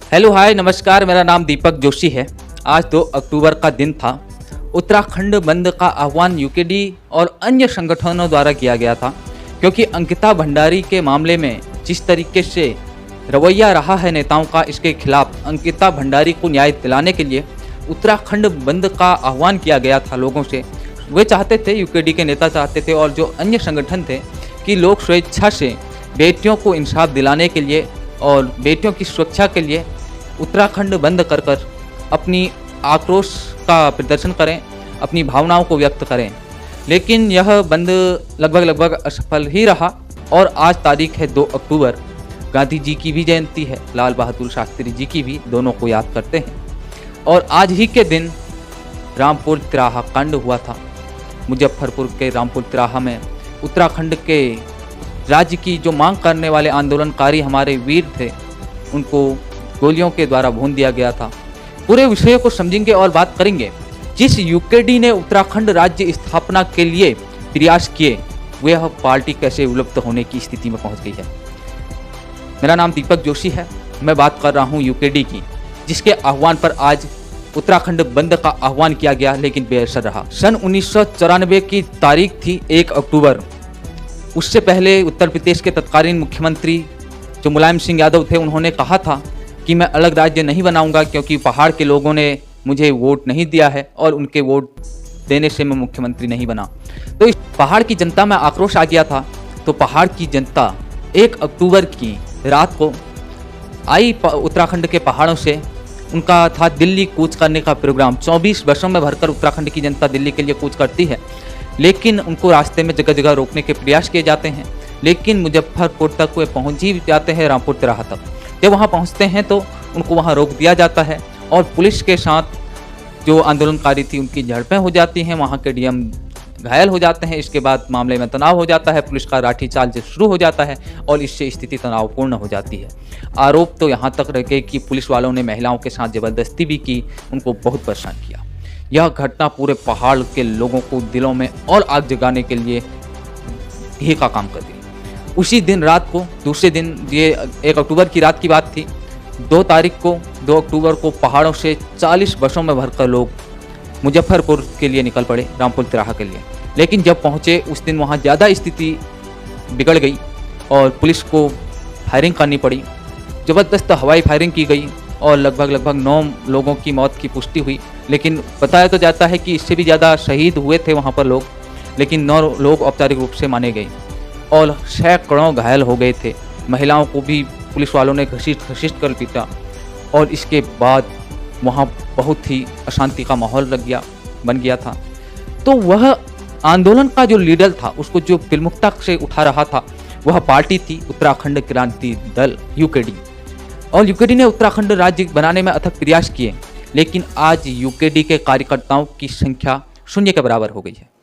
Hello hi नमस्कार, मेरा नाम दीपक जोशी है। आज 2 अक्टूबर का दिन था। उत्तराखंड बंद का आह्वान यूकेडी और अन्य संगठनों द्वारा किया गया था, क्योंकि अंकिता भंडारी के मामले में जिस तरीके से रवैया रहा है नेताओं का, इसके खिलाफ अंकिता भंडारी को न्याय दिलाने के लिए उत्तराखंड बंद का आह्वान किया गया था लोगों से। वे चाहते थे, यूकेडी के नेता चाहते थे और जो अन्य संगठन थे कि लोग स्वेच्छा से बेटियों को इंसाफ दिलाने के लिए और बेटियों की सुरक्षा के लिए उत्तराखंड बंद कर अपनी आक्रोश का प्रदर्शन करें, अपनी भावनाओं को व्यक्त करें। लेकिन यह बंद लगभग असफल ही रहा और आज तारीख है 2 अक्टूबर। गांधी जी की भी जयंती है, लाल बहादुर शास्त्री जी की भी, दोनों को याद करते हैं। और आज ही के दिन रामपुर तिराहा कांड हुआ था। मुजफ्फरपुर के रामपुर तिराहा में उत्तराखंड के राज्य की जो मांग करने वाले आंदोलनकारी हमारे वीर थे, उनको गोलियों के द्वारा भून दिया गया था। पूरे विषय को समझेंगे और बात करेंगे। जिस यूकेडी ने उत्तराखंड राज्य स्थापना के लिए प्रयास किए, वह पार्टी कैसे विलुप्त होने की स्थिति में पहुंच गई है। मेरा नाम दीपक जोशी है। मैं बात कर रहा हूं यूकेडी की, जिसके आह्वान पर आज उत्तराखंड बंद का आह्वान किया गया, लेकिन बेअसर रहा। सन 1994 की तारीख थी 1 अक्टूबर। उससे पहले उत्तर प्रदेश के तत्कालीन मुख्यमंत्री जो मुलायम सिंह यादव थे, उन्होंने कहा था कि मैं अलग राज्य नहीं बनाऊंगा, क्योंकि पहाड़ के लोगों ने मुझे वोट नहीं दिया है और उनके वोट देने से मैं मुख्यमंत्री नहीं बना। तो इस पहाड़ की जनता में आक्रोश आ गया था। तो पहाड़ की जनता 1 अक्टूबर की रात को आई उत्तराखंड के पहाड़ों से। उनका था दिल्ली कूच करने का प्रोग्राम। 24 बसों में भरकर उत्तराखंड की जनता दिल्ली के लिए कूच करती है, लेकिन उनको रास्ते में जगह जगह रोकने के प्रयास किए जाते हैं। लेकिन मुजफ्फरपुर तक वे पहुँच ही जाते हैं, रामपुर तिराहा तक। जब वहाँ पहुँचते हैं तो उनको वहाँ रोक दिया जाता है और पुलिस के साथ जो आंदोलनकारी थी उनकी झड़पें हो जाती हैं। वहाँ के डीएम घायल हो जाते हैं। इसके बाद मामले में तनाव हो जाता है, पुलिस का लाठीचार्ज शुरू हो जाता है और इससे स्थिति तनावपूर्ण हो जाती है। आरोप तो यहाँ तक रहे कि पुलिस वालों ने महिलाओं के साथ ज़बरदस्ती भी की, उनको बहुत परेशान किया। यह घटना पूरे पहाड़ के लोगों को दिलों में और आग जगाने के लिए ही का काम कर दी। उसी दिन रात को, दूसरे दिन, ये 1 अक्टूबर की रात की बात थी, 2 अक्टूबर को पहाड़ों से 40 बसों में भरकर लोग मुजफ्फरपुर के लिए निकल पड़े, रामपुर तिराहा के लिए। लेकिन जब पहुँचे उस दिन वहाँ ज़्यादा स्थिति बिगड़ गई और पुलिस को फायरिंग करनी पड़ी। ज़बरदस्त हवाई फायरिंग की गई और लगभग 9 लोगों की मौत की पुष्टि हुई। लेकिन बताया तो जाता है कि इससे भी ज़्यादा शहीद हुए थे वहाँ पर लोग, लेकिन 9 लोग औपचारिक रूप से माने गए और सैकड़ों घायल हो गए थे। महिलाओं को भी पुलिस वालों ने घसीट कर पीटा और इसके बाद वहाँ बहुत ही अशांति का माहौल बन गया था। तो वह आंदोलन का जो लीडर था, उसको जो प्रमुखता से उठा रहा था, वह पार्टी थी उत्तराखंड क्रांति दल, यूकेडी। और यूकेडी ने उत्तराखंड राज्य बनाने में अथक प्रयास किए, लेकिन आज यूकेडी के कार्यकर्ताओं की संख्या 0 के बराबर हो गई है।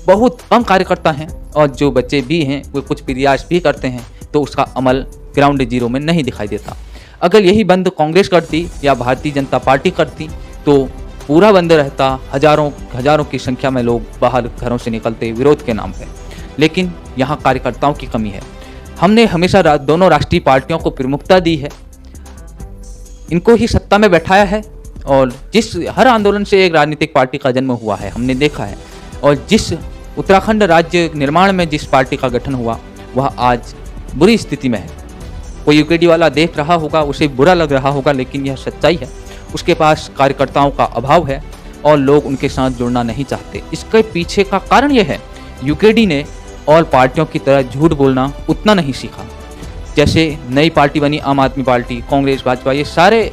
बहुत कम कार्यकर्ता हैं और जो बच्चे भी हैं वे कुछ प्रयास भी करते हैं, तो उसका अमल ग्राउंड जीरो में नहीं दिखाई देता। अगर यही बंद कांग्रेस करती या भारतीय जनता पार्टी करती तो पूरा बंद रहता। हजारों की संख्या में लोग बाहर घरों से निकलते विरोध के नाम पे। लेकिन यहाँ कार्यकर्ताओं की कमी है। हमने हमेशा दोनों राष्ट्रीय पार्टियों को प्रमुखता दी है, इनको ही सत्ता में बैठाया है और जिस हर आंदोलन से एक राजनीतिक पार्टी का जन्म हुआ है, हमने देखा है। और जिस उत्तराखंड राज्य निर्माण में जिस पार्टी का गठन हुआ, वह आज बुरी स्थिति में है। कोई यूकेडी वाला देख रहा होगा, उसे बुरा लग रहा होगा, लेकिन यह सच्चाई है। उसके पास कार्यकर्ताओं का अभाव है और लोग उनके साथ जुड़ना नहीं चाहते। इसके पीछे का कारण यह है, यूकेडी ने और पार्टियों की तरह झूठ बोलना उतना नहीं सीखा। जैसे नई पार्टी बनी आम आदमी पार्टी, कांग्रेस, भाजपा, ये सारे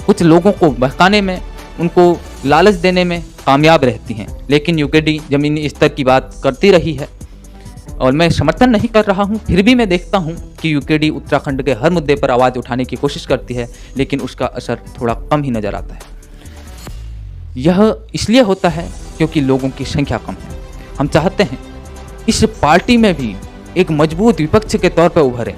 कुछ लोगों को बहकाने में, उनको लालच देने में कामयाब रहती हैं। लेकिन यूकेडी ज़मीनी स्तर की बात करती रही है और मैं समर्थन नहीं कर रहा हूं, फिर भी मैं देखता हूं कि यूकेडी उत्तराखंड के हर मुद्दे पर आवाज़ उठाने की कोशिश करती है, लेकिन उसका असर थोड़ा कम ही नज़र आता है। यह इसलिए होता है क्योंकि लोगों की संख्या कम है। हम चाहते हैं इस पार्टी में भी एक मजबूत विपक्ष के तौर पर उभरे,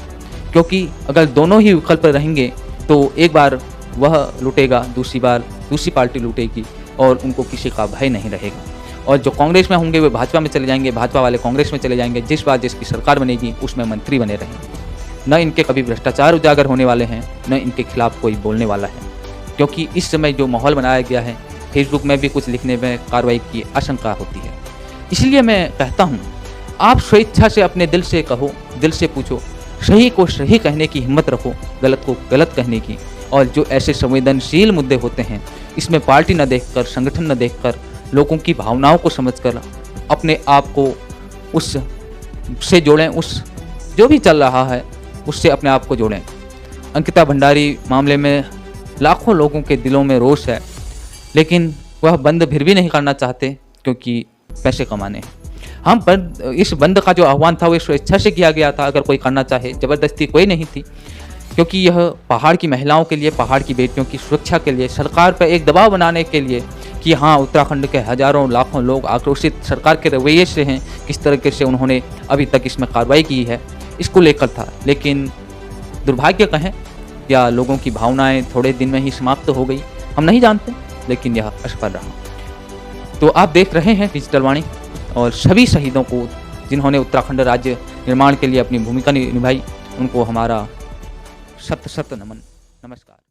क्योंकि अगर दोनों ही विकल्प रहेंगे तो एक बार वह लूटेगा, दूसरी बार दूसरी पार्टी लूटेगी और उनको किसी का भय नहीं रहेगा। और जो कांग्रेस में होंगे वे भाजपा में चले जाएंगे, भाजपा वाले कांग्रेस में चले जाएंगे। जिस बार जिसकी सरकार बनेगी उसमें मंत्री बने रहेंगे। न इनके कभी भ्रष्टाचार उजागर होने वाले हैं, न इनके खिलाफ कोई बोलने वाला है, क्योंकि इस समय जो माहौल बनाया गया है, फेसबुक में भी कुछ लिखने में कार्रवाई की आशंका होती है। इसलिए मैं कहता हूँ, आप स्वेच्छा से अपने दिल से कहो, दिल से पूछो, सही को सही कहने की हिम्मत रखो, गलत को गलत कहने की। और जो ऐसे संवेदनशील मुद्दे होते हैं, इसमें पार्टी न देखकर, संगठन न देखकर, लोगों की भावनाओं को समझकर अपने आप को उस से जोड़ें, उस जो भी चल रहा है उससे अपने आप को जोड़ें। अंकिता भंडारी मामले में लाखों लोगों के दिलों में रोष है, लेकिन वह बंद फिर भी नहीं करना चाहते क्योंकि पैसे कमाने हैं। हम बंद, इस बंद का जो आह्वान था वो स्वेच्छा से किया गया था। अगर कोई करना चाहे, ज़बरदस्ती कोई नहीं थी, क्योंकि यह पहाड़ की महिलाओं के लिए, पहाड़ की बेटियों की सुरक्षा के लिए, सरकार पर एक दबाव बनाने के लिए कि हाँ, उत्तराखंड के हजारों लाखों लोग आक्रोशित सरकार के रवैये से हैं, किस तरीके से उन्होंने अभी तक इसमें कार्रवाई की है, इसको लेकर था। लेकिन दुर्भाग्य कहें या लोगों की भावनाएं थोड़े दिन में ही समाप्त हो गई, हम नहीं जानते, लेकिन यह असफल रहा। तो आप देख रहे हैं डिजिटल वाणी, और सभी शहीदों को जिन्होंने उत्तराखंड राज्य निर्माण के लिए अपनी भूमिका निभाई, उनको हमारा शत शत नमन। नमस्कार।